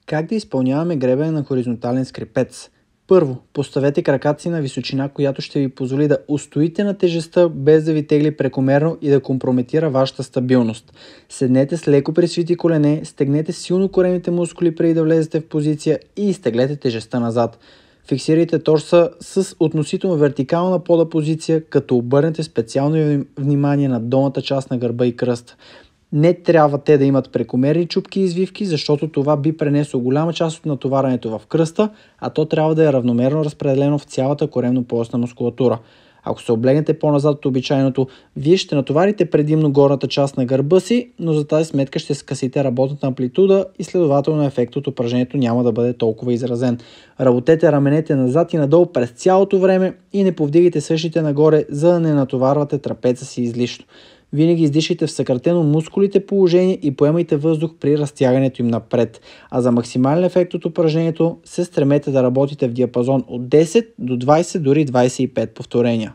Как да изпълняваме гребене на хоризонтален скрипец? Първо, поставете краката си на височина, която ще ви позволи да устоите на тежестта, без да ви тегли прекомерно и да компрометира вашата стабилност. Седнете с леко присвити колене, стегнете силно коремните мускули преди да влезете в позиция и изтеглете тежестта назад. Фиксирайте торса с относително вертикална пода позиция, като обърнете специално внимание на долната част на гърба и кръста. Не трябва те да имат прекомерни чупки и извивки, защото това би пренесло голяма част от натоварването в кръста, а то трябва да е равномерно разпределено в цялата коремно-поясна мускулатура. Ако се облегнете по-назад от обичайното, вие ще натоварите предимно горната част на гърба си, но за тази сметка ще скъсите работната амплитуда и следователно ефект от упражнението няма да бъде толкова изразен. Работете раменете назад и надолу през цялото време и не повдигайте същите нагоре, за да не натоварвате трапеца си излишно. Винаги издишайте в съкратено мускулите положение и поемайте въздух при разтягането им напред. А за максимален ефект от упражнението се стремете да работите в диапазон от 10 до 20, дори 25 повторения.